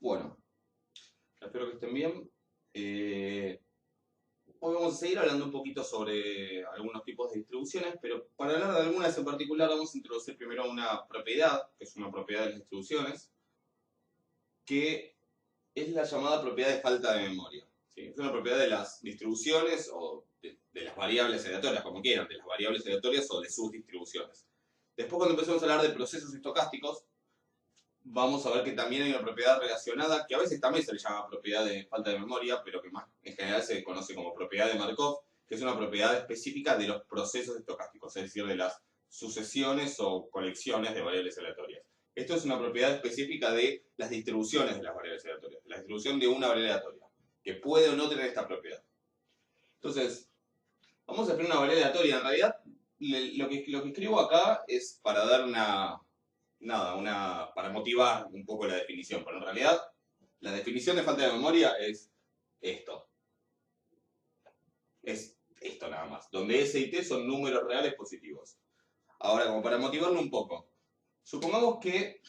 Bueno, espero que estén bien. Hoy vamos a seguir hablando un poquito sobre algunos tipos de distribuciones, pero para hablar de algunas en particular vamos a introducir primero una propiedad, que es una propiedad de las distribuciones, que es la llamada propiedad de falta de memoria. ¿Sí? Es una propiedad de las distribuciones o de las variables aleatorias, como quieran, de las variables aleatorias o de sus distribuciones. Después, cuando empecemos a hablar de procesos estocásticos, vamos a ver que también hay una propiedad relacionada, que a veces también se le llama propiedad de falta de memoria, pero que más en general se conoce como propiedad de Markov, que es una propiedad específica de los procesos estocásticos, es decir, de las sucesiones o colecciones de variables aleatorias. Esto es una propiedad específica de las distribuciones de las variables aleatorias, la distribución de una variable aleatoria, que puede o no tener esta propiedad. Entonces, vamos a escribir una variable aleatoria. En realidad, lo que escribo acá es para dar para motivar un poco la definición, pero en realidad la definición de falta de memoria es esto. Es esto nada más, donde S y T son números reales positivos. Ahora, como para motivarlo un poco, supongamos que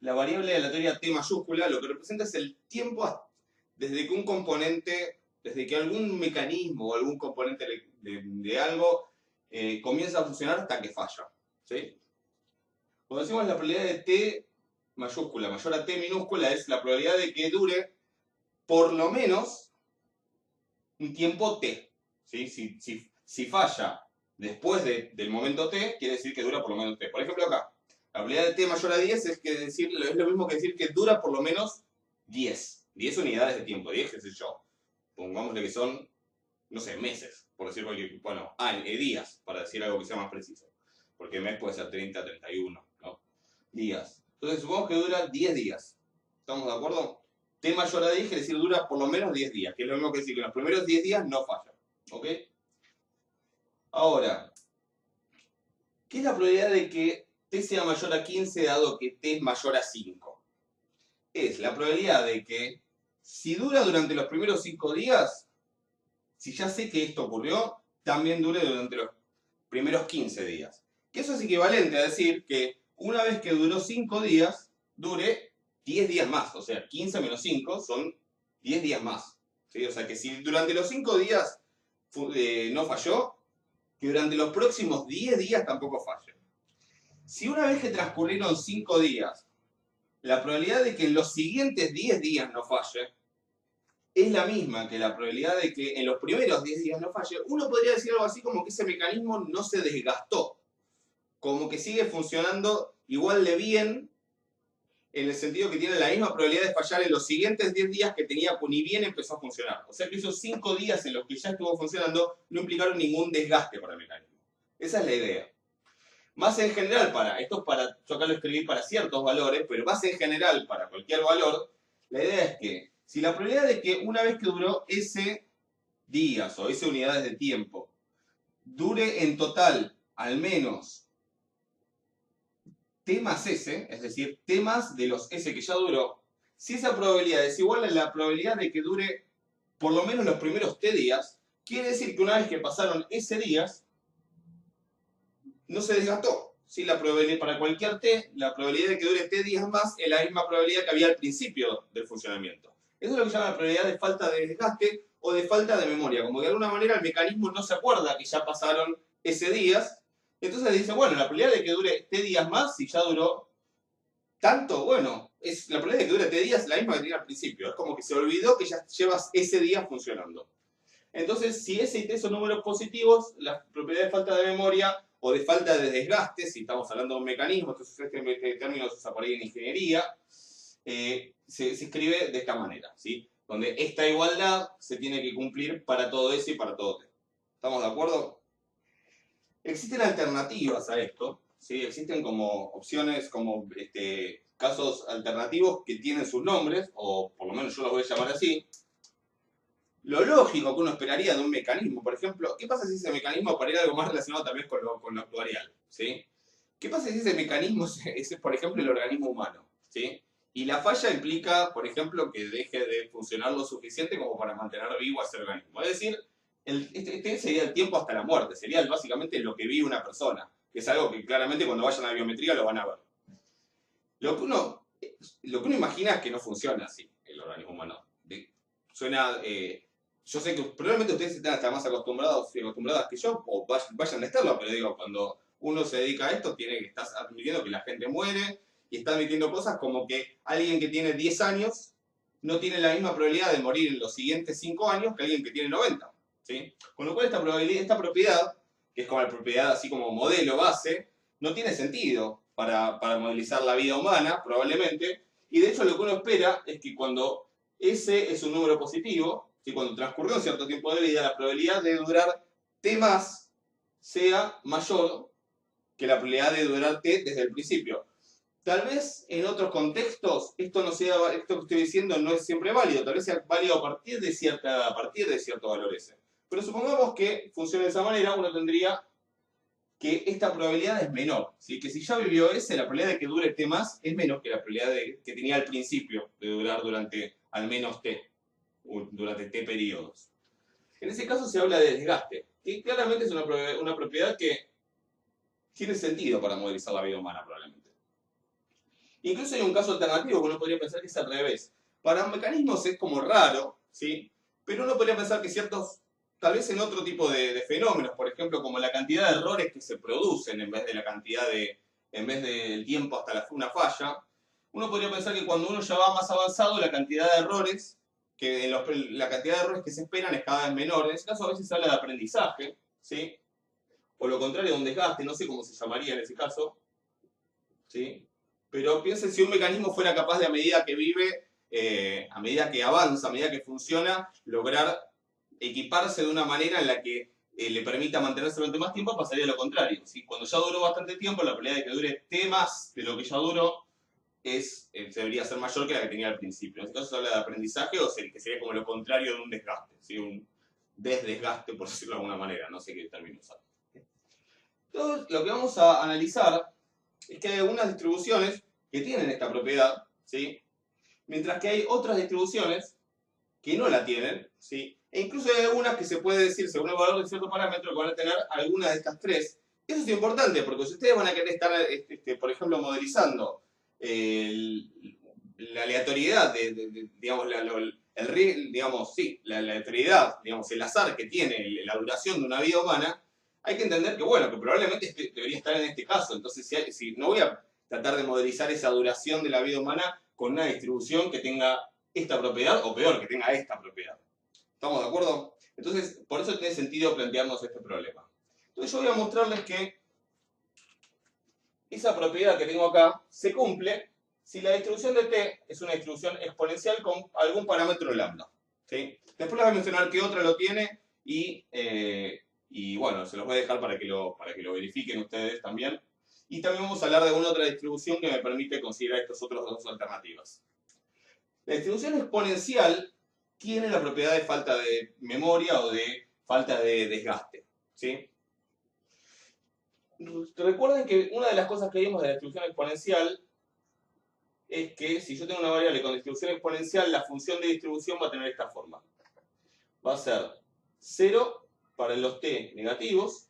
la variable aleatoria T mayúscula lo que representa es el tiempo desde que un componente, desde que algún mecanismo o algún componente de algo comienza a funcionar hasta que falla. ¿Sí? Cuando decimos la probabilidad de T mayúscula mayor a T minúscula es la probabilidad de que dure por lo menos un tiempo T. ¿Sí? Si falla después del momento T, quiere decir que dura por lo menos T. Por ejemplo acá, la probabilidad de T mayor a 10 es lo mismo que decir que dura por lo menos 10. 10 unidades de tiempo, 10 qué sé yo. Pongámosle que son, no sé, meses, por decir cualquier, bueno, días, para decir algo que sea más preciso. Porque mes puede ser 30, 31, ¿no? Días. Entonces supongamos que dura 10 días. ¿Estamos de acuerdo? T mayor a 10 quiere decir dura por lo menos 10 días, que es lo mismo que decir que en los primeros 10 días no falla. ¿Ok? Ahora, ¿qué es la probabilidad de que T sea mayor a 15 dado que T es mayor a 5? Es la probabilidad de que si dura durante los primeros 5 días, si ya sé que esto ocurrió, también dure durante los primeros 15 días. Que eso es equivalente a decir que una vez que duró 5 días, dure 10 días más. O sea, 15 menos 5 son 10 días más. ¿Sí? O sea que si durante los 5 días no falló, que durante los próximos 10 días tampoco falle. Si una vez que transcurrieron 5 días, la probabilidad de que en los siguientes 10 días no falle es la misma que la probabilidad de que en los primeros 10 días no falle, uno podría decir algo así como que ese mecanismo no se desgastó, como que sigue funcionando igual de bien, en el sentido que tiene la misma probabilidad de fallar en los siguientes 10 días que tenía ni bien empezó a funcionar. O sea que esos 5 días en los que ya estuvo funcionando no implicaron ningún desgaste para el mecanismo. Esa es la idea. Más en general, yo acá lo escribí para ciertos valores, pero más en general para cualquier valor, la idea es que si la probabilidad de que una vez que duró S días o S unidades de tiempo, dure en total al menos T más S, es decir, T más de los S que ya duró, si esa probabilidad es igual a la probabilidad de que dure por lo menos los primeros T días, quiere decir que una vez que pasaron S días, no se desgastó. ¿Sí? Para cualquier T, la probabilidad de que dure T días más es la misma probabilidad que había al principio del funcionamiento. Eso es lo que se llama la probabilidad de falta de desgaste o de falta de memoria. Como que de alguna manera el mecanismo no se acuerda que ya pasaron S días. Entonces dice, bueno, la probabilidad de que dure T días más, si ya duró tanto, bueno, la probabilidad de que dure T días es la misma que tenía al principio. Es como que se olvidó que ya llevas S días funcionando. Entonces, si S y T son números positivos, la propiedad de falta de memoria o de falta de desgaste, si estamos hablando de un mecanismo, este término se usa por ahí en ingeniería, se escribe de esta manera, ¿sí? Donde esta igualdad se tiene que cumplir para todo S y para todo T. ¿Estamos de acuerdo? Existen alternativas a esto, ¿sí? Existen como opciones, como casos alternativos que tienen sus nombres, o por lo menos yo los voy a llamar así. Lo lógico que uno esperaría de un mecanismo, por ejemplo, ¿qué pasa si ese mecanismo, para ir algo más relacionado también con lo actuarial, ¿sí? ¿Qué pasa si ese mecanismo es, por ejemplo, el organismo humano, ¿sí? Y la falla implica, por ejemplo, que deje de funcionar lo suficiente como para mantener vivo a ese organismo. Es decir, este sería el tiempo hasta la muerte, sería básicamente lo que vive una persona, que es algo que claramente cuando vayan a la biometría lo van a ver. Lo que uno lo que uno imagina es que no funciona así el organismo humano. Suena... yo sé que probablemente ustedes están hasta más acostumbrados y acostumbradas que yo, o vayan a estarlo, pero digo, cuando uno se dedica a esto, estás admitiendo que la gente muere y está admitiendo cosas como que alguien que tiene 10 años no tiene la misma probabilidad de morir en los siguientes 5 años que alguien que tiene 90. ¿Sí? Con lo cual esta propiedad, que es como la propiedad así como modelo base, no tiene sentido para modelizar la vida humana, probablemente, y de hecho lo que uno espera es que cuando ese es un número positivo, ¿sí? Cuando transcurrió un cierto tiempo de vida, la probabilidad de durar t más sea mayor que la probabilidad de durar t desde el principio. Tal vez en otros contextos esto que estoy diciendo no es siempre válido, tal vez sea válido a partir de cierta edad, a partir de cierto valor S. Pero supongamos que funcione de esa manera, uno tendría que esta probabilidad es menor. ¿Sí? Que si ya vivió S, la probabilidad de que dure t más es menos que la probabilidad que tenía al principio de durar durante al menos t, durante t periodos. En ese caso se habla de desgaste, que claramente es una propiedad que tiene sentido para modelizar la vida humana, probablemente. Incluso hay un caso alternativo que uno podría pensar que es al revés. Para mecanismos es como raro, ¿sí? Pero uno podría pensar que tal vez en otro tipo de fenómenos, por ejemplo, como la cantidad de errores que se producen en vez del tiempo hasta una falla, uno podría pensar que cuando uno ya va más avanzado, la cantidad de errores que se esperan es cada vez menor. En ese caso a veces se habla de aprendizaje, ¿sí? O lo contrario, de un desgaste, no sé cómo se llamaría en ese caso, ¿sí? Pero piensen si un mecanismo fuera capaz de a medida que vive, a medida que avanza, a medida que funciona, lograr equiparse de una manera en la que le permita mantenerse durante más tiempo, pasaría lo contrario. ¿Sí? Cuando ya duró bastante tiempo, la probabilidad de que dure t más de lo que ya duró debería ser mayor que la que tenía al principio. En este caso se habla de aprendizaje que sería como lo contrario de un desgaste, ¿sí? Un desgaste, por decirlo de alguna manera, no sé qué término usar. Entonces, lo que vamos a analizar es que hay algunas distribuciones que tienen esta propiedad, ¿sí? Mientras que hay otras distribuciones que no la tienen, ¿sí? E incluso hay algunas que se puede decir, según el valor de cierto parámetro, que van a tener alguna de estas tres. Eso es importante, porque si ustedes van a querer estar, por ejemplo, modelizando la aleatoriedad, digamos, la aleatoriedad, digamos, el azar que tiene la duración de una vida humana, hay que entender que, bueno, que probablemente debería estar en este caso. Entonces, si no voy a tratar de modelizar esa duración de la vida humana con una distribución que tenga esta propiedad, o peor, que tenga esta propiedad. ¿Estamos de acuerdo? Entonces, por eso tiene sentido plantearnos este problema. Entonces yo voy a mostrarles que esa propiedad que tengo acá se cumple si la distribución de t es una distribución exponencial con algún parámetro lambda. ¿Sí? Después les voy a mencionar qué otra lo tiene y bueno, se los voy a dejar para que lo verifiquen ustedes también. Y también vamos a hablar de una otra distribución que me permite considerar estas otras dos alternativas. La distribución exponencial tiene la propiedad de falta de memoria o de falta de desgaste. ¿Sí? Recuerden que una de las cosas que vimos de la distribución exponencial es que si yo tengo una variable con distribución exponencial, la función de distribución va a tener esta forma. Va a ser 0 para los t negativos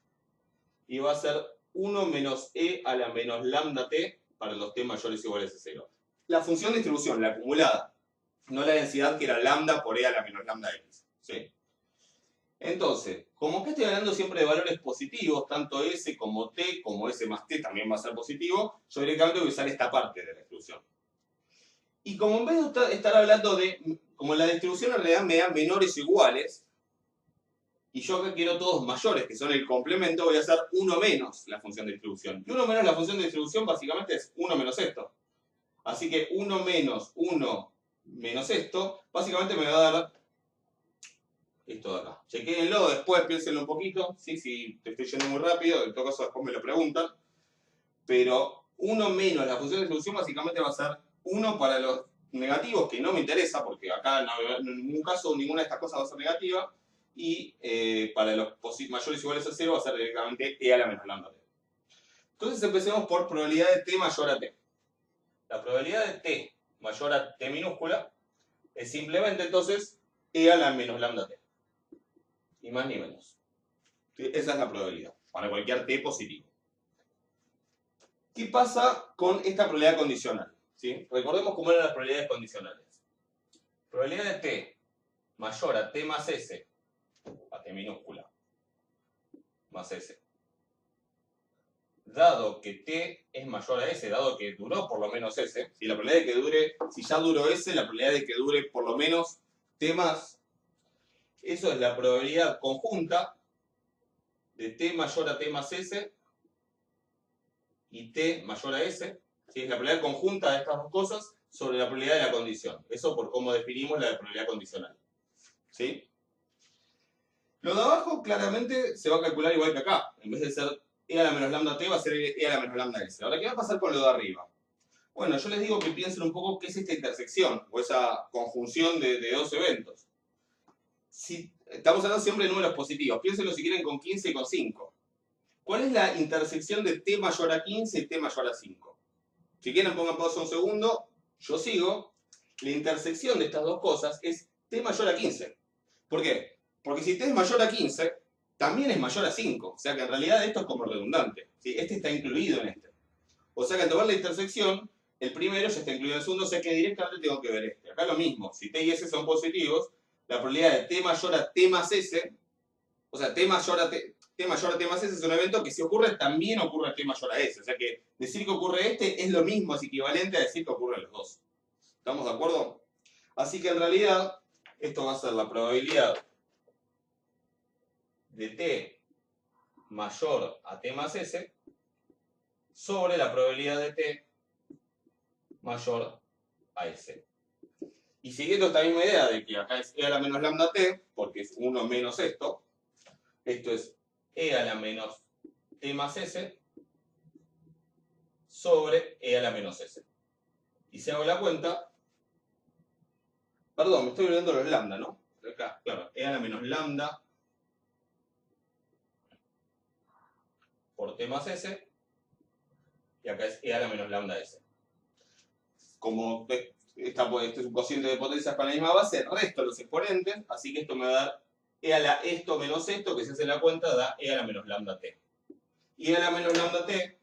y va a ser 1 menos e a la menos lambda t para los t mayores o iguales a 0. La función de distribución, la acumulada, no la densidad que era lambda por e a la menos lambda x. ¿Sí? Entonces, como que estoy hablando siempre de valores positivos, tanto s como t, como s más t también va a ser positivo, yo directamente voy a usar esta parte de la distribución. Y como en vez de estar hablando como la distribución en realidad me da menores o iguales, y yo acá quiero todos mayores, que son el complemento, voy a hacer 1 menos la función de distribución. Y 1 menos la función de distribución básicamente es 1 menos esto. Así que 1 menos 1 menos esto, básicamente me va a dar esto de acá. Chequéenlo, después piénsenlo un poquito, ¿sí? Si te estoy yendo muy rápido, en todo caso después me lo preguntan. Pero 1 menos la función de distribución básicamente va a ser 1 para los negativos, que no me interesa, porque acá en ningún caso ninguna de estas cosas va a ser negativa, y para los mayores o iguales a 0 va a ser directamente e a la menos lambda t. Entonces empecemos por probabilidad de t mayor a t. La probabilidad de t mayor a t minúscula es simplemente entonces e a la menos lambda t. Ni más ni menos. Esa es la probabilidad, para cualquier t positivo. ¿Qué pasa con esta probabilidad condicional? ¿sí? Recordemos cómo eran las probabilidades condicionales. Probabilidad de t mayor a t más s, a t minúscula, más s. Dado que t es mayor a s, dado que duró por lo menos s, si la probabilidad de que dure, si ya duró s, la probabilidad de que dure por lo menos t más, eso es la probabilidad conjunta de t mayor a t más s y t mayor a s, ¿sí? Es la probabilidad conjunta de estas dos cosas sobre la probabilidad de la condición. Eso por cómo definimos la probabilidad condicional. ¿Sí? Lo de abajo claramente se va a calcular igual que acá. En vez de ser e a la menos lambda t, va a ser e a la menos lambda s. Ahora, ¿qué va a pasar con lo de arriba? Bueno, yo les digo que piensen un poco qué es esta intersección, o esa conjunción de dos eventos. Si, estamos hablando siempre de números positivos. Piénsenlo si quieren con 15 y con 5. ¿Cuál es la intersección de t mayor a 15 y t mayor a 5? Si quieren pongan pausa un segundo, yo sigo. La intersección de estas dos cosas es t mayor a 15. ¿Por qué? Porque si t es mayor a 15, también es mayor a 5. O sea que en realidad esto es como redundante, ¿sí? Este está incluido en este. O sea que al tomar la intersección, el primero ya está incluido en el segundo, o sea que directamente tengo que ver este. Acá lo mismo, si t y s son positivos, la probabilidad de t mayor a t más s, o sea, t mayor a t más s es un evento que si ocurre, también ocurre t mayor a s. O sea que decir que ocurre este es lo mismo, es equivalente a decir que ocurren los dos. ¿Estamos de acuerdo? Así que en realidad, esto va a ser la probabilidad de t mayor a t más s sobre la probabilidad de t mayor a s. Y siguiendo esta misma idea de que acá es e a la menos lambda t, porque es 1 menos esto es e a la menos t más s sobre e a la menos s. Y si hago la cuenta, perdón, me estoy olvidando los lambda, ¿no? Acá, claro, e a la menos lambda por t más s, y acá es e a la menos lambda s. Como este es un cociente de potencias con la misma base, resto los exponentes, así que esto me va a dar e a la esto menos esto, que si hace la cuenta da e a la menos lambda t. Y e a la menos lambda t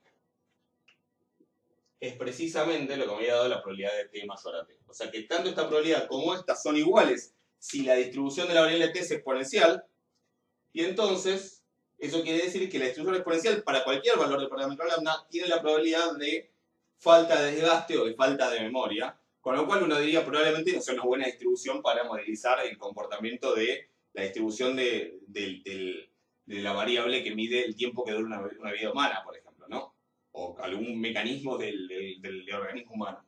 es precisamente lo que me había dado la probabilidad de t mayor a t. O sea que tanto esta probabilidad como esta son iguales si la distribución de la variable t es exponencial, y entonces eso quiere decir que la distribución exponencial para cualquier valor del parámetro lambda tiene la probabilidad de falta de desgaste o de falta de memoria, con lo cual uno diría probablemente no sea una buena distribución para modelizar el comportamiento de la distribución de la variable que mide el tiempo que dura una vida humana, por ejemplo, ¿no? O algún mecanismo del organismo humano.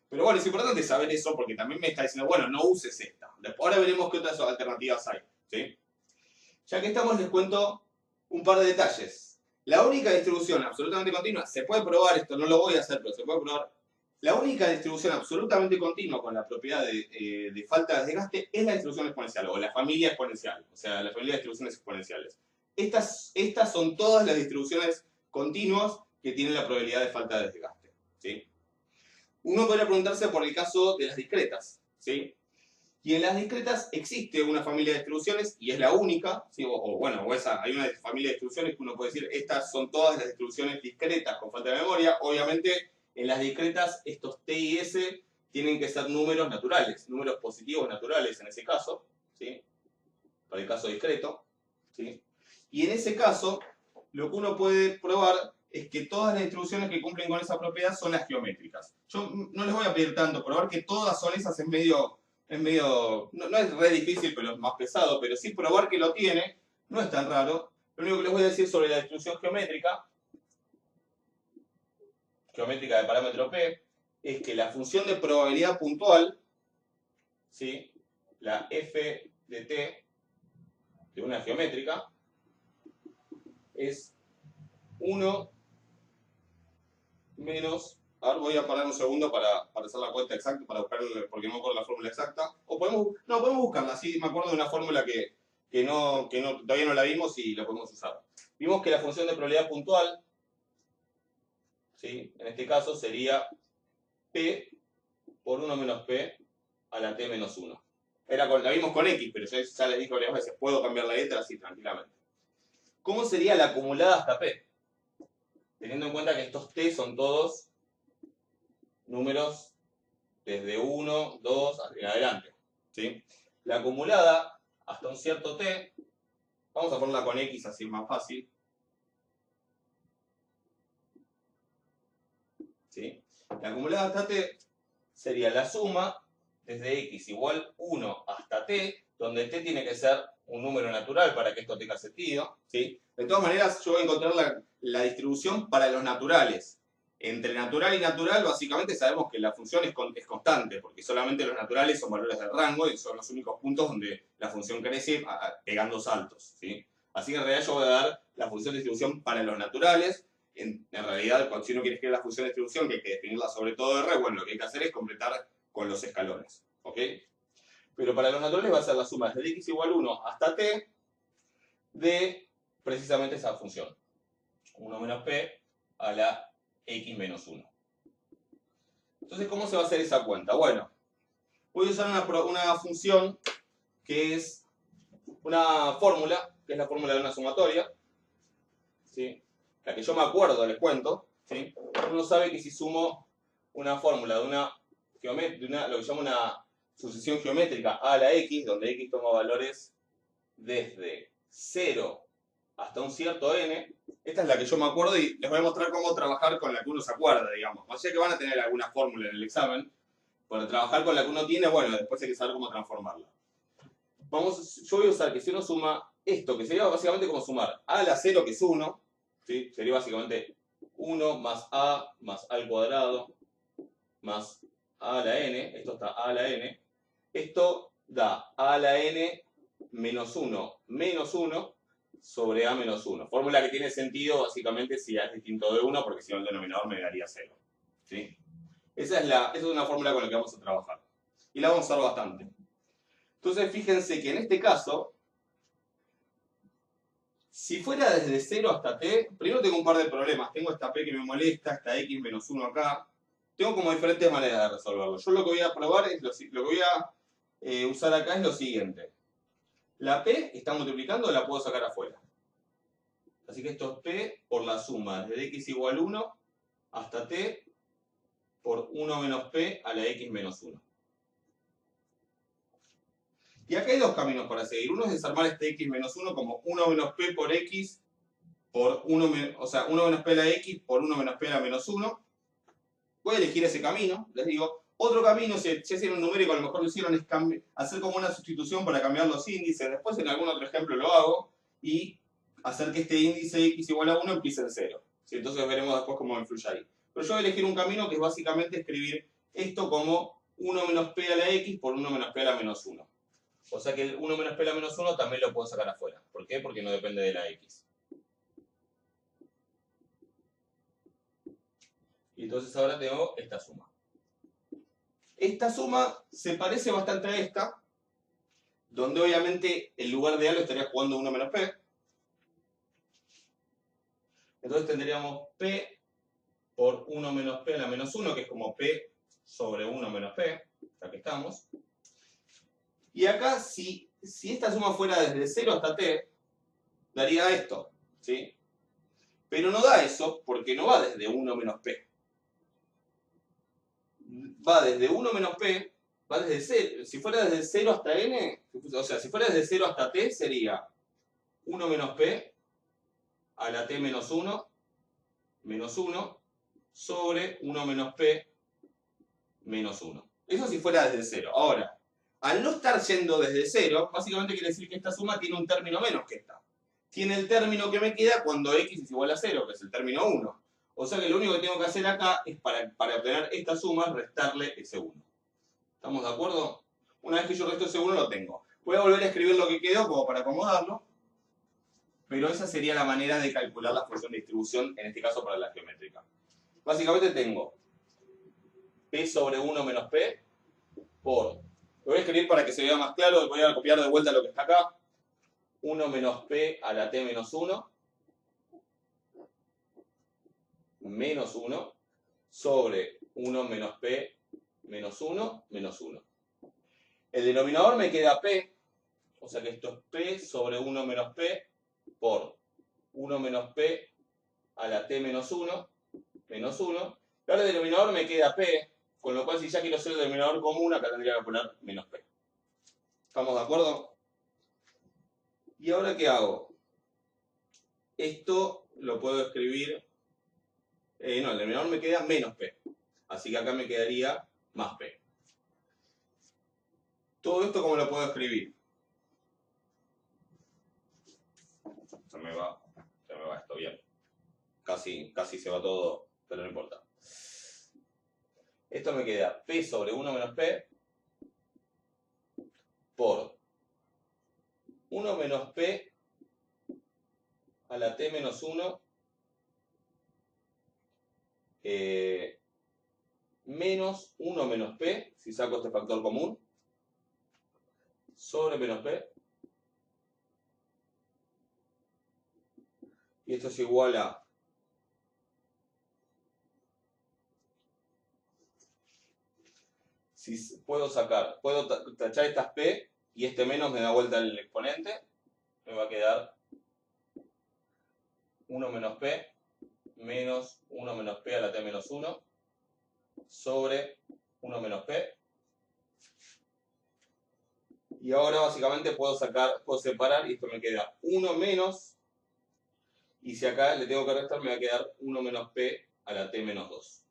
Pero bueno, es importante saber eso porque también me está diciendo, bueno, no uses esta. Ahora veremos qué otras alternativas hay, ¿sí? Ya que estamos, les cuento un par de detalles. La única distribución absolutamente continua, se puede probar esto, no lo voy a hacer, pero se puede probar. La única distribución absolutamente continua con la propiedad de falta de desgaste es la distribución exponencial, o la familia exponencial, o sea, la familia de distribuciones exponenciales. Estas son todas las distribuciones continuas que tienen la probabilidad de falta de desgaste, ¿sí? Uno podría preguntarse por el caso de las discretas, ¿sí? Y en las discretas existe una familia de distribuciones y es la única, ¿sí? Hay una familia de distribuciones que uno puede decir, estas son todas las distribuciones discretas con falta de memoria. Obviamente, en las discretas, estos t y s tienen que ser números naturales, números positivos naturales en ese caso, ¿sí? Para el caso discreto, ¿sí? Y en ese caso, lo que uno puede probar es que todas las distribuciones que cumplen con esa propiedad son las geométricas. Yo no les voy a pedir tanto, probar que todas son esas es medio, no es re difícil, pero es más pesado, pero sí probar que lo tiene, no es tan raro. Lo único que les voy a decir sobre la distribución geométrica de parámetro P, es que la función de probabilidad puntual, ¿sí? La f de t de una geométrica, es 1 menos... Ahora voy a parar un segundo para hacer la cuenta exacta, para buscar, porque no me acuerdo la fórmula exacta. O podemos buscarla, sí, me acuerdo de una fórmula que todavía no la vimos y la podemos usar. Vimos que la función de probabilidad puntual, ¿sí? En este caso sería P por 1 menos P a la T menos 1. La vimos con X, pero ya les dije varias veces, puedo cambiar la letra así tranquilamente. ¿Cómo sería la acumulada hasta P? Teniendo en cuenta que estos T son todos números desde 1, 2 en adelante. ¿Sí? La acumulada hasta un cierto t, vamos a ponerla con x así es más fácil. ¿Sí? La acumulada hasta t sería la suma desde x igual 1 hasta t, donde t tiene que ser un número natural para que esto tenga sentido. ¿Sí? De todas maneras, yo voy a encontrar la distribución para los naturales. Entre natural y natural, básicamente sabemos que la función es constante, porque solamente los naturales son valores del rango y son los únicos puntos donde la función crece pegando saltos. ¿Sí? Así que en realidad yo voy a dar la función de distribución para los naturales. En realidad, si uno quiere escribir la función de distribución, que hay que definirla sobre todo R, bueno, lo que hay que hacer es completar con los escalones. ¿Ok? Pero para los naturales va a ser la suma desde x igual 1 hasta t de precisamente esa función. 1 menos p a la x menos 1. Entonces, ¿cómo se va a hacer esa cuenta? Bueno, voy a usar una función que es una fórmula, que es la fórmula de una sumatoria. ¿Sí? La que yo me acuerdo, les cuento. ¿Sí? Uno sabe que si sumo una fórmula de lo que se llama una sucesión geométrica a la x, donde x toma valores desde 0 hasta un cierto n, esta es la que yo me acuerdo y les voy a mostrar cómo trabajar con la que uno se acuerda, digamos. O sea que van a tener alguna fórmula en el examen. Para trabajar con la que uno tiene, bueno, después hay que saber cómo transformarla. Yo voy a usar que si uno suma esto, que sería básicamente como sumar a la 0, que es 1, ¿sí? Sería básicamente 1 más a al cuadrado más a a la n, esto está a la n, esto da a la n menos 1 sobre a menos 1. Fórmula que tiene sentido básicamente si a es distinto de 1, porque si no el denominador me daría 0. ¿Sí? Esa es una fórmula con la que vamos a trabajar. Y la vamos a usar bastante. Entonces fíjense que en este caso, si fuera desde 0 hasta t, primero tengo un par de problemas. Tengo esta p que me molesta, esta x menos 1 acá. Tengo como diferentes maneras de resolverlo. Yo lo que voy a probar es lo que voy a usar acá es lo siguiente. La p está multiplicando, la puedo sacar afuera. Así que esto es p por la suma desde x igual 1 hasta t por 1 menos p a la x menos 1. Y acá hay dos caminos para seguir. Uno es desarmar este x menos 1 como 1 menos p por x por 1 menos p a la x por 1 menos p a la menos 1. Voy a elegir ese camino, les digo. Otro camino, si hicieron un numérico, a lo mejor lo hicieron, es hacer como una sustitución para cambiar los índices. Después en algún otro ejemplo lo hago y hacer que este índice x igual a 1 empiece en 0. ¿Sí? Entonces veremos después cómo influye ahí. Pero yo voy a elegir un camino que es básicamente escribir esto como 1 menos p a la x por 1 menos p a la menos 1. O sea que el 1 menos p a la menos 1 también lo puedo sacar afuera. ¿Por qué? Porque no depende de la x. Y entonces ahora tengo esta suma. Esta suma se parece bastante a esta, donde obviamente en lugar de a lo estaría jugando 1 menos p. Entonces tendríamos p por 1 menos p a la menos 1, que es como p sobre 1 menos p. Aquí estamos. Y acá, si esta suma fuera desde 0 hasta t, daría esto, ¿sí? Pero no da eso porque no va desde 1 menos p. Va desde 1 menos p, va desde 0. Si fuera desde 0 hasta n, o sea, si fuera desde 0 hasta t, sería 1 menos p a la t menos 1 sobre 1 menos p menos 1. Eso si fuera desde 0. Ahora, al no estar yendo desde 0, básicamente quiere decir que esta suma tiene un término menos que esta. Tiene el término que me queda cuando x es igual a 0, que es el término 1. O sea que lo único que tengo que hacer acá es para obtener esta suma, restarle ese 1. ¿Estamos de acuerdo? Una vez que yo resto ese 1 lo tengo. Voy a volver a escribir lo que quedó como para acomodarlo. Pero esa sería la manera de calcular la función de distribución, en este caso para la geométrica. Básicamente tengo p sobre 1 menos p por... Lo voy a escribir para que se vea más claro, voy a copiar de vuelta lo que está acá. 1 menos p a la t menos 1 menos 1 sobre 1 menos p menos 1 menos 1. El denominador me queda p, o sea que esto es p sobre 1 menos p por 1 menos p a la t menos 1 menos 1. Y ahora el denominador me queda p, Con lo cual, si ya quiero hacer el denominador común, acá tendría que poner menos p. ¿Estamos de acuerdo? ¿Y ahora qué hago? Esto lo puedo escribir... no, el denominador me queda menos p. Así que acá me quedaría más p. Todo esto, ¿cómo lo puedo escribir? Se me va esto, bien. Casi se va todo, pero no importa. Esto me queda p sobre 1 menos p por 1 menos p a la t menos 1 menos 1 menos p, si saco este factor común, sobre menos p. Y esto es igual a si puedo tachar estas p y este menos me da vuelta el exponente, me va a quedar 1 menos p menos 1 menos p a la t menos 1 sobre 1 menos p. Y ahora básicamente puedo separar y esto me queda 1 menos, y si acá le tengo que restar me va a quedar 1 menos p a la t menos 2.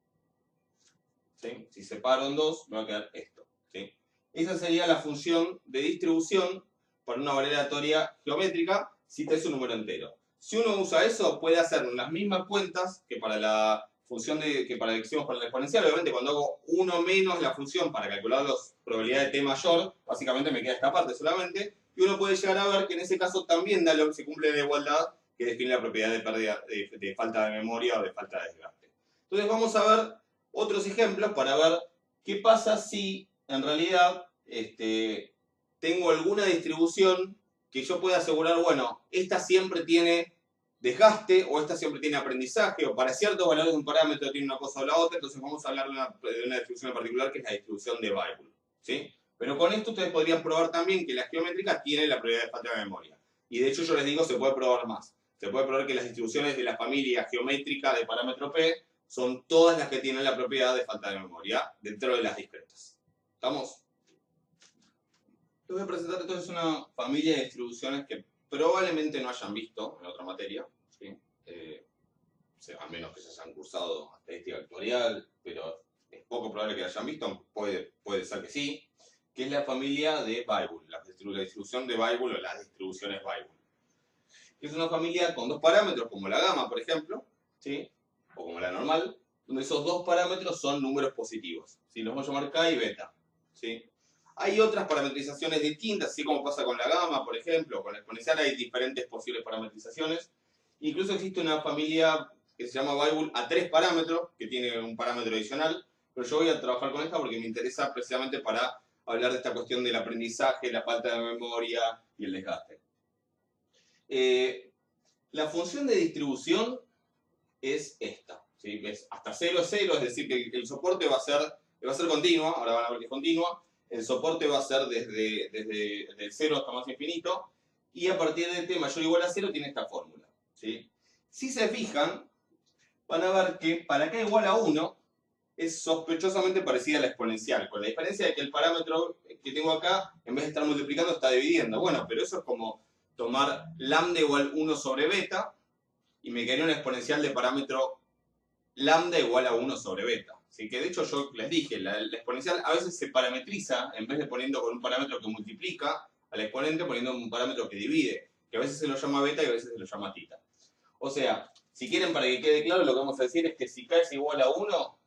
¿Sí? Si separo en 2 me va a quedar esto. ¿Sí? Esa sería la función de distribución para una variable aleatoria geométrica si t es un número entero. Si uno usa eso, puede hacer las mismas cuentas que para la función que para la que hicimos para la exponencial. Obviamente, cuando hago 1 menos la función para calcular las probabilidades de t mayor, básicamente me queda esta parte solamente. Y uno puede llegar a ver que en ese caso también se cumple la igualdad que define la propiedad de pérdida, de falta de memoria o de falta de desgaste. Entonces vamos a ver otros ejemplos para ver qué pasa si en realidad tengo alguna distribución que yo pueda asegurar, bueno, esta siempre tiene desgaste o esta siempre tiene aprendizaje o para ciertos valores de un parámetro tiene una cosa o la otra. Entonces vamos a hablar de una distribución en particular que es la distribución de Weibull, ¿sí? Pero con esto ustedes podrían probar también que la geométrica tiene la propiedad de falta de memoria. Y de hecho yo les digo, se puede probar más. Se puede probar que las distribuciones de la familia geométrica de parámetro P son todas las que tienen la propiedad de falta de memoria dentro de las discretas. ¿Estamos? Les voy a presentar entonces una familia de distribuciones que probablemente no hayan visto en otra materia, ¿sí? A menos que se hayan cursado estadística actuarial, pero es poco probable que la hayan visto, puede ser que sí, que es la familia de Weibull, la distribución de Weibull o las distribuciones Weibull. Es una familia con dos parámetros, como la gamma, por ejemplo, ¿sí? O como la normal, donde esos dos parámetros son números positivos, ¿sí? Los vamos a llamar K y beta, ¿sí? Hay otras parametrizaciones distintas, así como pasa con la gamma, por ejemplo, con la exponencial hay diferentes posibles parametrizaciones. Incluso existe una familia que se llama Weibull a 3 parámetros, que tiene un parámetro adicional, pero yo voy a trabajar con esta porque me interesa precisamente para hablar de esta cuestión del aprendizaje, la falta de memoria y el desgaste. La función de distribución es esta, ¿sí? Es hasta 0 es 0, es decir, que el soporte va a ser continua, ahora van a ver que es continua. El soporte va a ser desde el 0 hasta más infinito, y a partir de t mayor o igual a 0 tiene esta fórmula, ¿sí? Si se fijan, van a ver que para k igual a 1 es sospechosamente parecida a la exponencial, con la diferencia de que el parámetro que tengo acá, en vez de estar multiplicando, está dividiendo. Bueno, pero eso es como tomar lambda igual 1 sobre beta, y me quedaría una exponencial de parámetro lambda igual a 1 sobre beta. Así que de hecho yo les dije, la exponencial a veces se parametriza, en vez de poniendo con un parámetro que multiplica al exponente, poniendo un parámetro que divide, que a veces se lo llama beta y a veces se lo llama tita. O sea, si quieren, para que quede claro, lo que vamos a decir es que si k es igual a 1,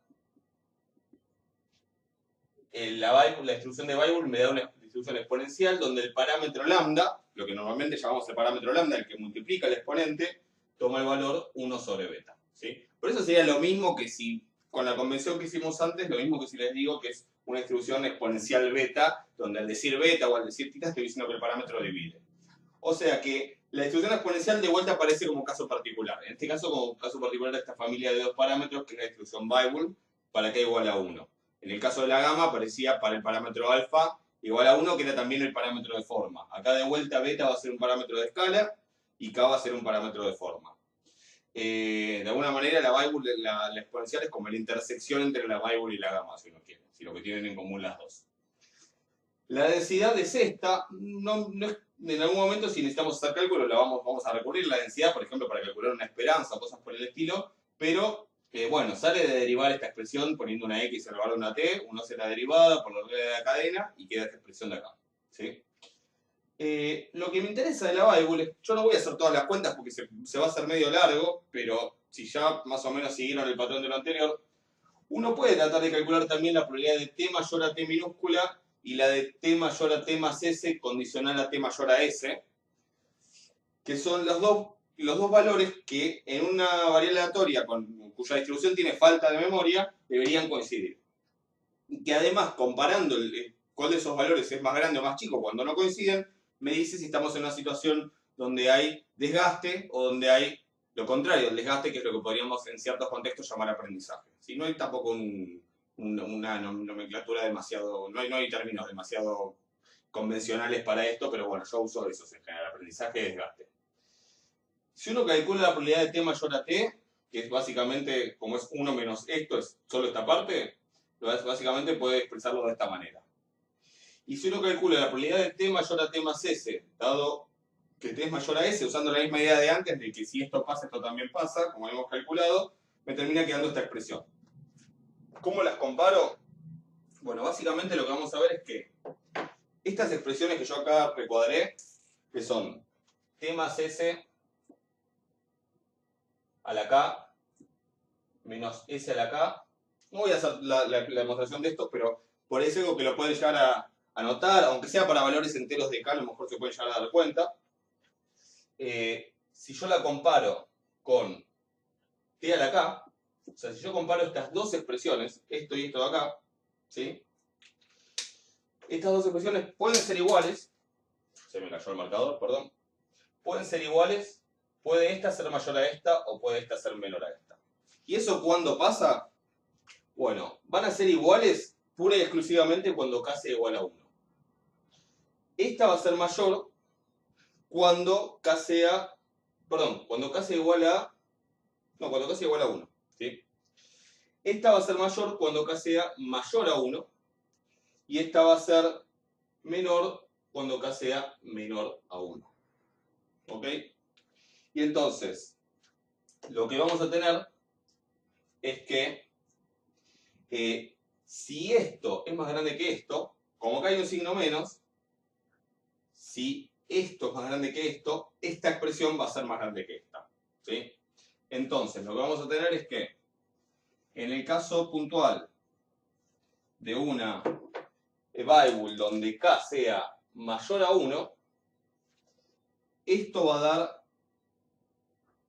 la distribución de Weibull me da una distribución exponencial donde el parámetro lambda, lo que normalmente llamamos el parámetro lambda, el que multiplica el exponente, toma el valor 1 sobre beta, ¿sí? Por eso sería lo mismo que si, con la convención que hicimos antes, lo mismo que si les digo que es una distribución exponencial beta, donde al decir beta o al decir tita estoy diciendo que el parámetro divide. O sea que la distribución exponencial de vuelta aparece como caso particular. En este caso, como caso particular de esta familia de dos parámetros, que es la distribución Weibull, para k igual a 1. En el caso de la gamma aparecía para el parámetro alfa igual a 1, que era también el parámetro de forma. Acá de vuelta beta va a ser un parámetro de escala y k va a ser un parámetro de forma. de alguna manera la variable, la exponencial es como la intersección entre la variable y la gamma, si uno quiere, si lo que tienen en común las dos. La densidad es esta, no es, en algún momento si necesitamos hacer cálculos vamos a recurrir a la densidad, por ejemplo, para calcular una esperanza o cosas por el estilo, pero bueno, sale de derivar esta expresión poniendo una x en lugar de una t, uno hace la derivada por la regla de la cadena y queda esta expresión de acá. ¿Sí? Lo que me interesa de la variable, yo no voy a hacer todas las cuentas porque se va a hacer medio largo, pero si ya más o menos siguieron el patrón de lo anterior, uno puede tratar de calcular también la probabilidad de t mayor a t minúscula y la de t mayor a t más s condicional a t mayor a s, que son los dos valores que en una variable aleatoria cuya distribución tiene falta de memoria deberían coincidir. Y que además, comparando cuál de esos valores es más grande o más chico cuando no coinciden, me dice si estamos en una situación donde hay desgaste o donde hay lo contrario, el desgaste, que es lo que podríamos en ciertos contextos llamar aprendizaje. Si no hay tampoco una nomenclatura demasiado, no hay términos demasiado convencionales para esto, pero bueno, yo uso esos en general, aprendizaje y desgaste. Si uno calcula la probabilidad de t mayor a t, que es básicamente, como es 1 menos esto, es solo esta parte, básicamente puede expresarlo de esta manera. Y si uno calcula la probabilidad de t mayor a t más s, dado que t es mayor a s, usando la misma idea de antes, de que si esto pasa, esto también pasa, como hemos calculado, me termina quedando esta expresión. ¿Cómo las comparo? Bueno, básicamente lo que vamos a ver es que estas expresiones que yo acá recuadré, que son t más s a la k menos s a la k, no voy a hacer la demostración de esto, pero por eso digo que lo pueden llegar a anotar, aunque sea para valores enteros de k, a lo mejor se pueden llegar a dar cuenta. Si yo la comparo con t a la k, o sea, si yo comparo estas dos expresiones, esto y esto de acá, ¿sí? Estas dos expresiones pueden ser iguales, se me cayó el marcador, perdón, pueden ser iguales, puede esta ser mayor a esta o puede esta ser menor a esta. ¿Y eso cuándo pasa? Bueno, van a ser iguales pura y exclusivamente cuando k sea igual a 1. Esta va a ser mayor cuando k sea, perdón, cuando k sea igual a, no, cuando k sea igual a 1, ¿sí? Esta va a ser mayor cuando k sea mayor a 1 y esta va a ser menor cuando k sea menor a 1. ¿Ok? Y entonces, lo que vamos a tener es que si esto es más grande que esto, como acá hay un signo menos, si esto es más grande que esto, esta expresión va a ser más grande que esta. ¿Sí? Entonces, lo que vamos a tener es que en el caso puntual de una variable donde k sea mayor a 1, esto va a dar,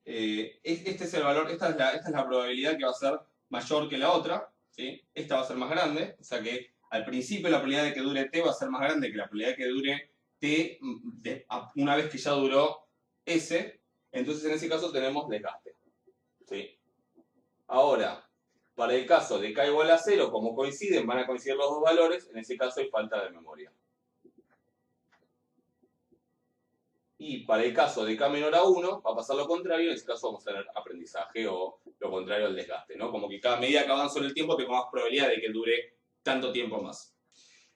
este es el valor, esta es la probabilidad que va a ser mayor que la otra, ¿sí? Esta va a ser más grande, o sea que al principio la probabilidad de que dure t va a ser más grande que la probabilidad de que dure t una vez que ya duró s, entonces en ese caso tenemos desgaste. ¿Sí? Ahora, para el caso de k igual a 0, como coinciden, van a coincidir los dos valores, en ese caso hay falta de memoria. Y para el caso de k menor a 1, va a pasar lo contrario, en ese caso vamos a tener aprendizaje o lo contrario al desgaste, ¿no? Como que cada medida que avanzo en el tiempo tengo más probabilidad de que dure tanto tiempo más.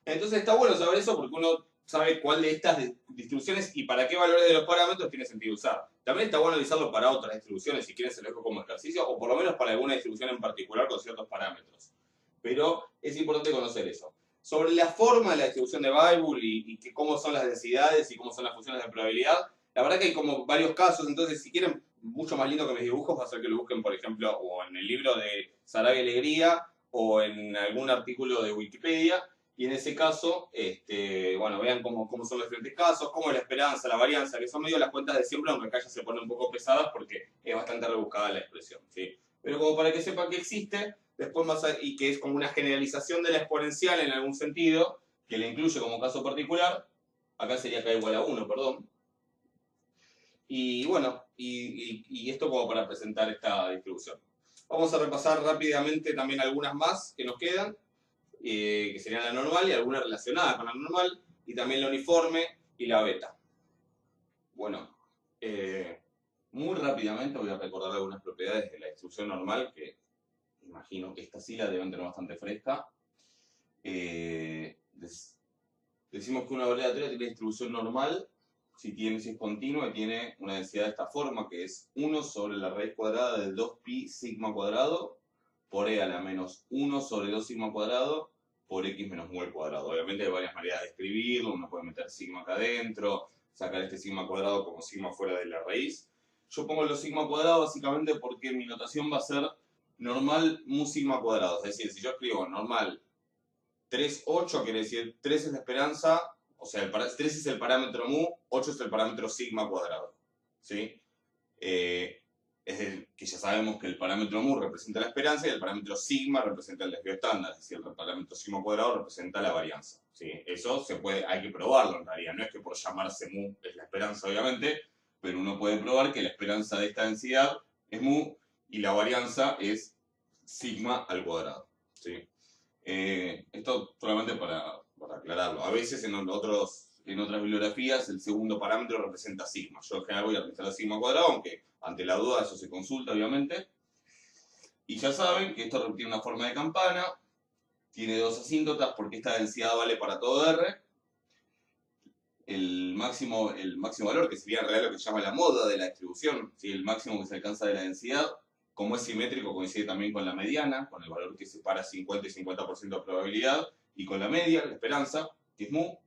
Entonces está bueno saber eso porque uno sabe cuál de estas distribuciones y para qué valores de los parámetros tiene sentido usar. También está bueno analizarlo para otras distribuciones, si quieren se lo dejo como ejercicio, o por lo menos para alguna distribución en particular con ciertos parámetros. Pero es importante conocer eso. Sobre la forma de la distribución de Weibull y cómo son las densidades y cómo son las funciones de probabilidad, la verdad que hay como varios casos, entonces si quieren, mucho más lindo que mis dibujos, va a ser que lo busquen, por ejemplo, o en el libro de Sarabia Alegría, o en algún artículo de Wikipedia, y en ese caso, bueno, vean cómo son los diferentes casos, cómo es la esperanza, la varianza, que son medio las cuentas de siempre, aunque acá ya se ponen un poco pesadas porque es bastante rebuscada la expresión, ¿sí? Pero como para que sepan que existe, después y que es como una generalización de la exponencial en algún sentido, que le incluye como caso particular, acá sería k igual a 1, perdón. Y bueno, y esto como para presentar esta distribución. Vamos a repasar rápidamente también algunas más que nos quedan, que serían la normal y algunas relacionadas con la normal, y también la uniforme y la beta. Bueno, Muy rápidamente voy a recordar algunas propiedades de la distribución normal, que imagino que esta sí la deben tener bastante fresca. Decimos que una variable aleatoria tiene distribución normal si es continua y tiene una densidad de esta forma, que es 1 sobre la raíz cuadrada de 2pi sigma cuadrado por e a la menos 1 sobre 2 sigma cuadrado por x menos mu al cuadrado. Obviamente hay varias maneras de escribirlo, uno puede meter sigma acá adentro, sacar este sigma cuadrado como sigma fuera de la raíz. Yo pongo los sigma cuadrado básicamente porque mi notación va a ser normal mu sigma cuadrado. Es decir, si yo escribo normal 3, 8, quiere decir 3 es la esperanza, o sea, 3 es el parámetro mu, 8 es el parámetro sigma cuadrado. ¿Sí? Es decir, que ya sabemos que el parámetro mu representa la esperanza y el parámetro sigma representa el desvío estándar, es decir, el parámetro sigma cuadrado representa la varianza. ¿Sí? Eso hay que probarlo en realidad, no es que por llamarse mu es la esperanza, obviamente, pero uno puede probar que la esperanza de esta densidad es mu y la varianza es sigma al cuadrado. ¿Sí? Esto solamente para aclararlo. A veces en otras bibliografías el segundo parámetro representa sigma. Yo en general voy a representar sigma cuadrado, aunque ante la duda eso se consulta obviamente. Y ya saben que esto tiene una forma de campana, tiene dos asíntotas porque esta densidad vale para todo R. El máximo valor, que sería en realidad lo que se llama la moda de la distribución, ¿sí? El máximo que se alcanza de la densidad, como es simétrico, coincide también con la mediana, con el valor que separa 50 y 50% de probabilidad, y con la media, la esperanza, que es mu.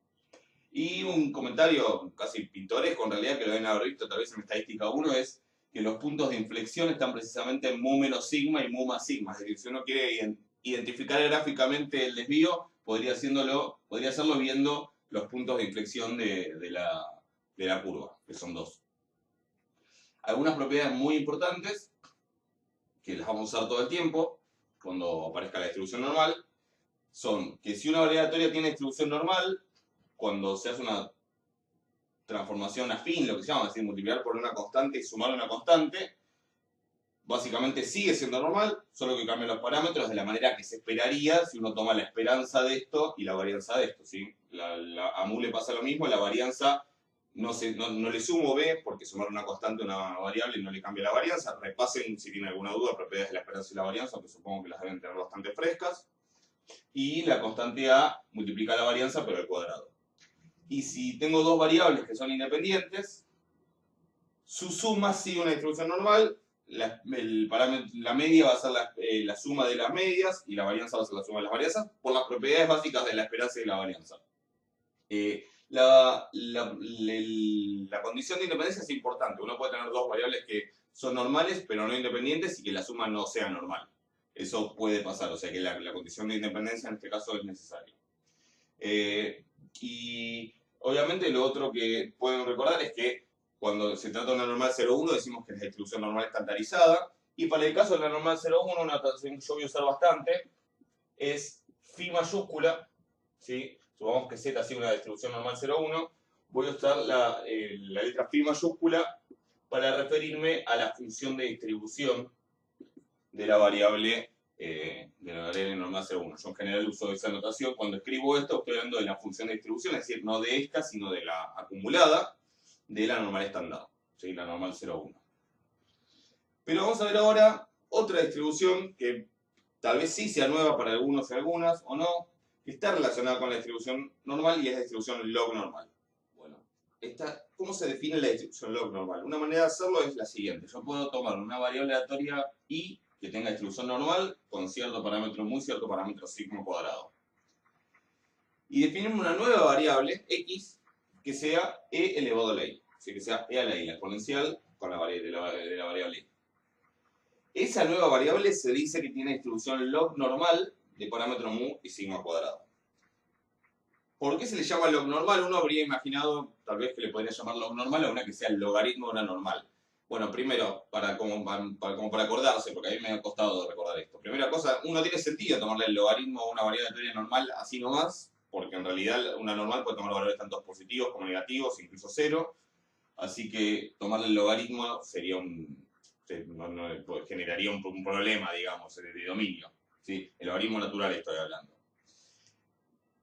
Y un comentario casi pintoresco, en realidad, que lo deben haber visto tal vez en estadística 1, es que los puntos de inflexión están precisamente en mu menos sigma y mu más sigma. Es decir, si uno quiere identificar gráficamente el desvío, podría hacerlo viendo los puntos de inflexión de la curva, que son dos. Algunas propiedades muy importantes, que las vamos a usar todo el tiempo, cuando aparezca la distribución normal, son que si una variable aleatoria tiene distribución normal, cuando se hace una transformación afín, lo que se llama, es decir, multiplicar por una constante y sumar una constante, básicamente sigue siendo normal, solo que cambian los parámetros de la manera que se esperaría si uno toma la esperanza de esto y la varianza de esto. ¿Sí? A mu le pasa lo mismo, la varianza no le sumo b, porque sumar una constante a una variable no le cambia la varianza. Repasen, si tienen alguna duda, propiedades de la esperanza y la varianza, aunque supongo que las deben tener bastante frescas. Y la constante a multiplica la varianza, pero al cuadrado. Y si tengo dos variables que son independientes, su suma sigue una distribución normal, la media va a ser la suma de las medias y la varianza va a ser la suma de las varianzas por las propiedades básicas de la esperanza y la varianza. La condición de independencia es importante. Uno puede tener dos variables que son normales pero no independientes y que la suma no sea normal. Eso puede pasar, o sea que la condición de independencia en este caso es necesaria. Y obviamente lo otro que pueden recordar es que cuando se trata de una normal 0,1 decimos que es la distribución normal estandarizada, y para el caso de la normal 0,1 una notación que yo voy a usar bastante es phi mayúscula, ¿sí? Supongamos que Z sigue una distribución normal 0,1, voy a usar la letra phi mayúscula para referirme a la función de distribución de la variable normal 0,1. Yo en general uso esa notación. Cuando escribo esto estoy hablando de la función de distribución, es decir, no de esta, sino de la acumulada de la normal estándar, ¿sí? La normal 0,1. Pero vamos a ver ahora otra distribución que tal vez sí sea nueva para algunos y algunas, o no, que está relacionada con la distribución normal y es la distribución log normal. Bueno, ¿cómo se define la distribución log normal? Una manera de hacerlo es la siguiente. Yo puedo tomar una variable aleatoria i que tenga distribución normal con cierto parámetro mu y cierto parámetro sigma cuadrado. Y definimos una nueva variable, x, que sea e elevado a la i. O sea, que sea e a la i, la exponencial con la variable, de la variable i. Esa nueva variable se dice que tiene distribución log normal de parámetro mu y sigma cuadrado. ¿Por qué se le llama log normal? Uno habría imaginado, tal vez, que le podría llamar log normal a una que sea el logaritmo de una normal. Bueno, primero, como para acordarse, porque a mí me ha costado recordar esto. Primera cosa, no tiene sentido tomarle el logaritmo a una variable aleatoria normal así nomás, porque en realidad una normal puede tomar valores tanto positivos como negativos, incluso cero. Así que tomarle el logaritmo sería generaría un problema, digamos, de dominio. ¿Sí? El logaritmo natural estoy hablando.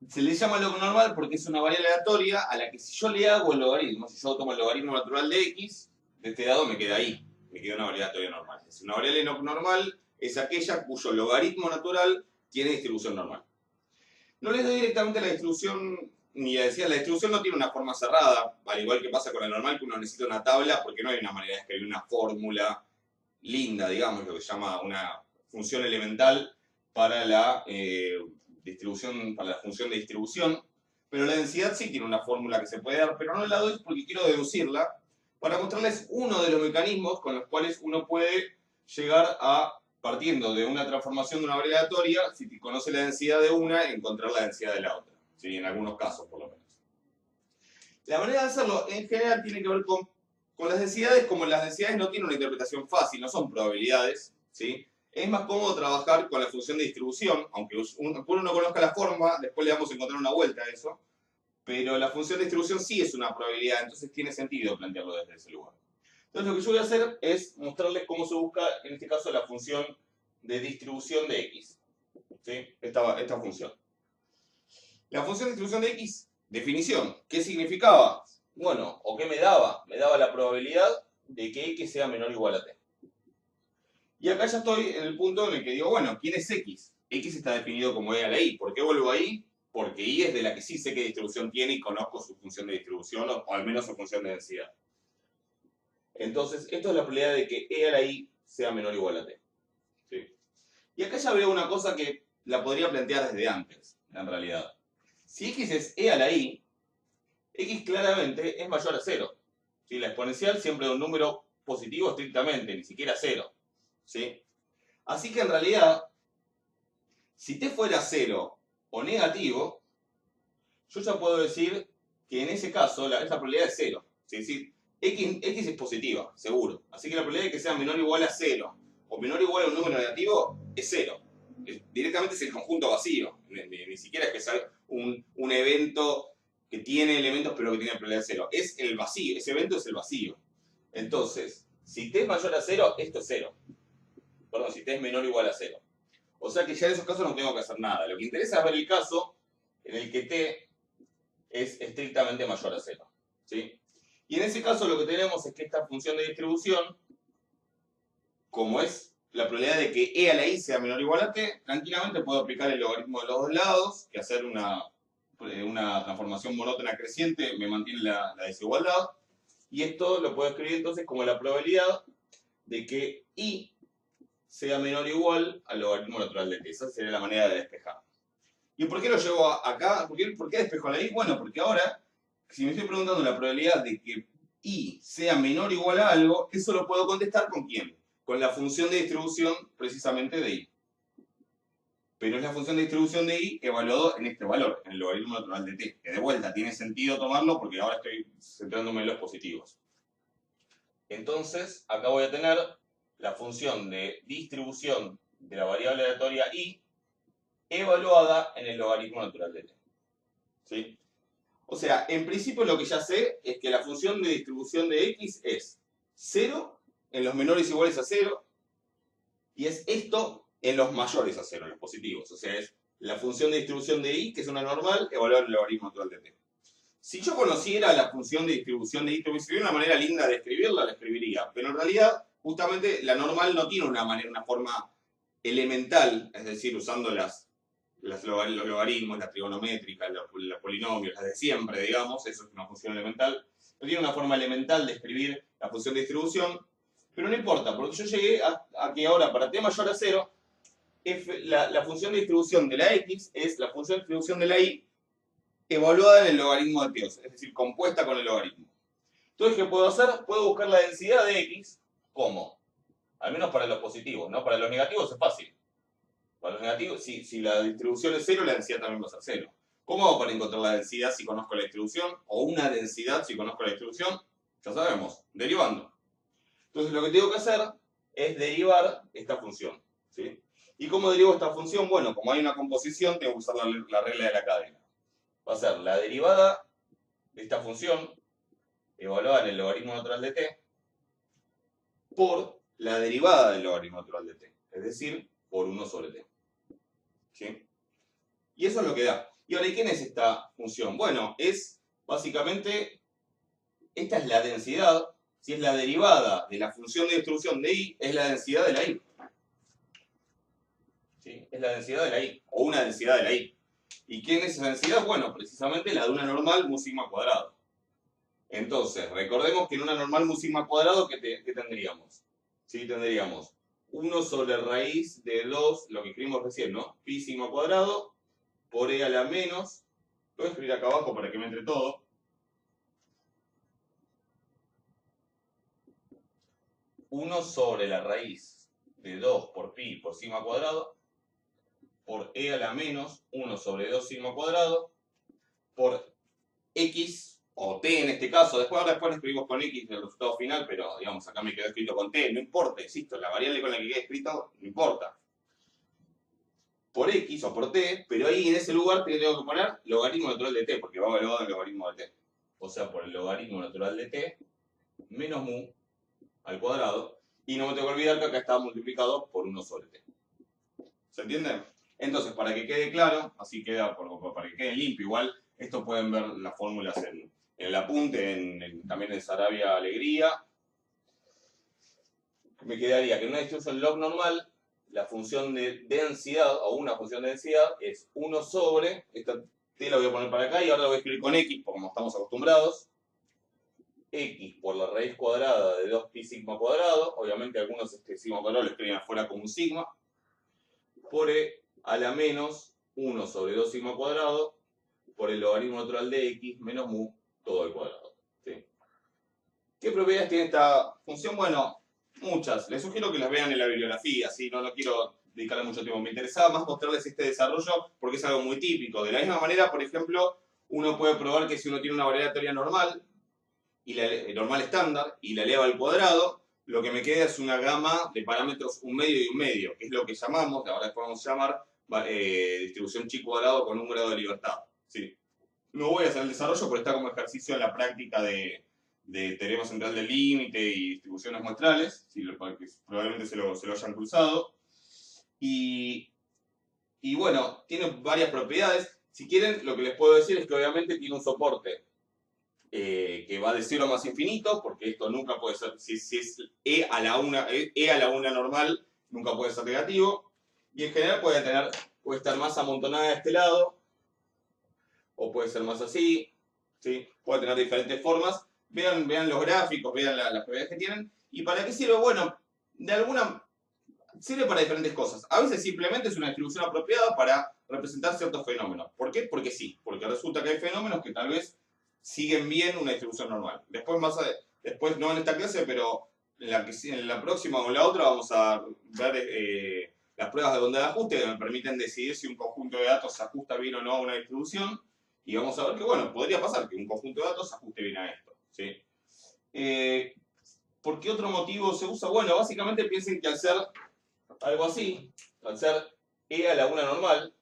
Se le llama log normal porque es una variable aleatoria a la que si yo le hago el logaritmo, si yo tomo el logaritmo natural de x, de este dado me queda I, me queda una variable aleatoria normal. Es una variable normal es aquella cuyo logaritmo natural tiene distribución normal. No les doy directamente la distribución, ni decía, la distribución no tiene una forma cerrada, al igual que pasa con la normal, que uno necesita una tabla, porque no hay una manera de escribir una fórmula linda, digamos, lo que se llama una función elemental para la distribución, para la función de distribución. Pero la densidad sí tiene una fórmula que se puede dar, pero no la doy porque quiero deducirla para mostrarles uno de los mecanismos con los cuales uno puede llegar a, partiendo de una transformación de una variable aleatoria, si conoce la densidad de una, encontrar la densidad de la otra. ¿Sí? En algunos casos, por lo menos. La manera de hacerlo, en general, tiene que ver con las densidades. Como las densidades no tienen una interpretación fácil, no son probabilidades, ¿sí? Es más cómodo trabajar con la función de distribución, aunque uno conozca la forma, después le vamos a encontrar una vuelta a eso, pero la función de distribución sí es una probabilidad, entonces tiene sentido plantearlo desde ese lugar. Entonces lo que yo voy a hacer es mostrarles cómo se busca, en este caso, la función de distribución de x, ¿sí? Esta función. La función de distribución de x, definición, ¿qué significaba? Bueno, ¿o qué me daba? Me daba la probabilidad de que x sea menor o igual a t. Y acá ya estoy en el punto en el que digo, bueno, ¿quién es x? X está definido como e a la i. ¿Por qué vuelvo ahí? Porque i es de la que sí sé qué distribución tiene y conozco su función de distribución, o al menos su función de densidad. Entonces, esto es la probabilidad de que e a la i sea menor o igual a t. ¿Sí? Y acá ya veo una cosa que la podría plantear desde antes, en realidad. Si x es e a la i, x claramente es mayor a 0. ¿Sí? La exponencial siempre de un número positivo estrictamente, ni siquiera 0. ¿Sí? Así que en realidad, si t fuera 0 o negativo, yo ya puedo decir que en ese caso esta probabilidad es 0. ¿Sí? Es decir, x es positiva, seguro. Así que la probabilidad de que sea menor o igual a 0 o menor o igual a un número negativo es 0. Directamente es el conjunto vacío. Ni siquiera es que sea un evento que tiene elementos pero que tiene probabilidad de 0. Es el vacío, ese evento es el vacío. Entonces, si t es mayor a 0, esto es 0. Perdón, si t es menor o igual a 0. O sea que ya en esos casos no tengo que hacer nada. Lo que interesa es ver el caso en el que t es estrictamente mayor a 0. ¿Sí? Y en ese caso lo que tenemos es que esta función de distribución, como es la probabilidad de que e a la i sea menor o igual a t, tranquilamente puedo aplicar el logaritmo de los dos lados, que hacer una transformación monótona creciente me mantiene la desigualdad. Y esto lo puedo escribir entonces como la probabilidad de que i sea menor o igual al logaritmo natural de t. Esa sería la manera de despejar. ¿Y por qué lo llevo acá? ¿Por qué despejo la i? Bueno, porque ahora, si me estoy preguntando la probabilidad de que i sea menor o igual a algo, eso lo puedo contestar ¿con quién? Con la función de distribución precisamente de i. Pero es la función de distribución de i evaluado en este valor, en el logaritmo natural de t. Que de vuelta tiene sentido tomarlo porque ahora estoy centrándome en los positivos. Entonces, acá voy a tener la función de distribución de la variable aleatoria i evaluada en el logaritmo natural de t. ¿Sí? O sea, en principio lo que ya sé es que la función de distribución de x es 0 en los menores iguales a 0 y es esto en los mayores a 0, en los positivos. O sea, es la función de distribución de i, que es una normal, evaluada en el logaritmo natural de t. Si yo conociera la función de distribución de i, si hubiera una manera linda de escribirla, la escribiría. Pero en realidad, justamente, la normal no tiene una forma elemental, es decir, usando los logaritmos, la trigonométrica, los polinomios, las de siempre, digamos, eso es una función elemental. No tiene una forma elemental de escribir la función de distribución, pero no importa, porque yo llegué a que ahora, para t mayor a 0, la función de distribución de la x es la función de distribución de la y evaluada en el logaritmo de t, es decir, compuesta con el logaritmo. Entonces, ¿qué puedo hacer? Puedo buscar la densidad de x, ¿cómo? Al menos para los positivos, ¿no? Para los negativos es fácil. Para los negativos, si la distribución es 0, la densidad también va a ser 0. ¿Cómo hago para encontrar la densidad si conozco la distribución? O una densidad si conozco la distribución. Ya sabemos, derivando. Entonces lo que tengo que hacer es derivar esta función. ¿Sí? ¿Y cómo derivo esta función? Bueno, como hay una composición, tengo que usar la regla de la cadena. Va a ser la derivada de esta función, evaluada en el logaritmo natural de t, por la derivada del logaritmo natural de t. Es decir, por 1 sobre t. ¿Sí? Y eso es lo que da. Y ahora, ¿y quién es esta función? Bueno, es básicamente, esta es la densidad, Si es la derivada de la función de distribución de I, es la densidad de la I. ¿Sí? Es la densidad de la I, o una densidad de la I. ¿Y quién es esa densidad? Bueno, precisamente la de una normal mu sigma cuadrado. Entonces, recordemos que en una normal mu sigma cuadrado, ¿qué tendríamos? ¿Sí? Tendríamos 1 sobre raíz de 2, lo que escribimos recién, ¿no? Pi sigma cuadrado por E a la menos. Lo voy a escribir acá abajo para que me entre todo. 1 sobre la raíz de 2 por pi por sigma cuadrado por E a la menos 1 sobre 2 sigma cuadrado por X o T en este caso. Después lo escribimos con X el resultado final, pero digamos acá me quedó escrito con T. No importa, insisto, la variable con la que quede escrito no importa. Por X o por T, pero ahí en ese lugar tengo que poner logaritmo natural de T, porque va evaluado el logaritmo de T. O sea, por el logaritmo natural de T menos mu al cuadrado. Y no me tengo que olvidar que acá está multiplicado por 1 sobre T. ¿Se entiende? Entonces, para que quede claro, así queda, para que quede limpio, igual, esto pueden ver las fórmulas en el apunte, también en Sarabia Alegría. Me quedaría que en una distribución log normal, la función de densidad, o una función de densidad, es 1 sobre, esta T la voy a poner para acá y ahora la voy a escribir con X, como estamos acostumbrados, X por la raíz cuadrada de 2pi sigma cuadrado, obviamente algunos sigma cuadrado lo escriben afuera como un sigma, por E a la menos 1 sobre 2 sigma cuadrado por el logaritmo natural de X menos mu todo al cuadrado. ¿Sí? ¿Qué propiedades tiene esta función? Bueno, muchas. Les sugiero que las vean en la bibliografía, ¿sí? No quiero dedicarle mucho tiempo. Me interesaba más mostrarles este desarrollo porque es algo muy típico. De la misma manera, por ejemplo, uno puede probar que si uno tiene una variedad teoría normal, normal estándar, y la eleva al cuadrado, lo que me queda es una gama de parámetros un medio y un medio, que es lo que llamamos, ahora podemos llamar, distribución chi cuadrado con un grado de libertad. ¿Sí? No voy a hacer el desarrollo, pero está como ejercicio en la práctica de teorema central del límite y distribuciones muestrales, ¿sí? Probablemente se lo hayan cruzado. Y bueno, tiene varias propiedades. Si quieren, lo que les puedo decir es que obviamente tiene un soporte que va de 0 más infinito, porque esto nunca puede ser, si es E a la 1 normal, nunca puede ser negativo. Y en general puede estar más amontonada de este lado, o puede ser más así, ¿sí? Puede tener diferentes formas. Vean los gráficos, vean las propiedades que tienen. ¿Y para qué sirve? Bueno, sirve para diferentes cosas. A veces simplemente es una distribución apropiada para representar ciertos fenómenos. ¿Por qué? Porque sí. Porque resulta que hay fenómenos que tal vez siguen bien una distribución normal. Después no en esta clase, pero en la próxima o en la otra vamos a ver las pruebas de bondad de ajuste que me permiten decidir si un conjunto de datos se ajusta bien o no a una distribución. Y vamos a ver que, bueno, podría pasar que un conjunto de datos se ajuste bien a esto. ¿Sí? ¿Por qué otro motivo se usa? Bueno, básicamente piensen que al ser algo así, al ser E a la 1 normal,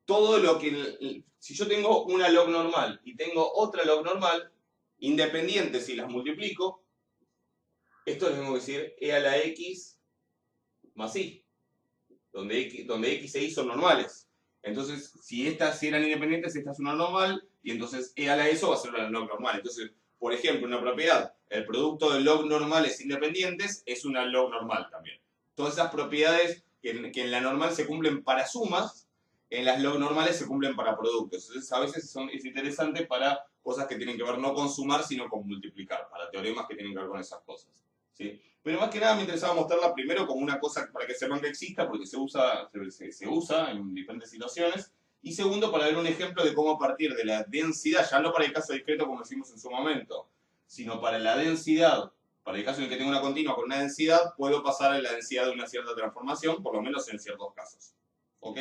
todo lo que... Si yo tengo una log normal y tengo otra log normal, independiente si las multiplico, esto les tengo que decir E a la X más I, donde X e Y son normales. Entonces, si estas eran independientes, esta es una normal, y entonces E a la ESO va a ser una log normal. Entonces, por ejemplo, una propiedad, el producto de log normales independientes es una log normal también. Todas esas propiedades que en la normal se cumplen para sumas, en las log normales se cumplen para productos. Entonces, a veces es interesante para cosas que tienen que ver no con sumar, sino con multiplicar, para teoremas que tienen que ver con esas cosas. ¿Sí? Pero más que nada me interesaba mostrarla primero como una cosa para que sepan que exista, porque se usa en diferentes situaciones. Y segundo, para ver un ejemplo de cómo a partir de la densidad, ya no para el caso discreto como decimos en su momento, sino para la densidad, para el caso en el que tengo una continua con una densidad, puedo pasar a la densidad de una cierta transformación, por lo menos en ciertos casos. ¿Ok?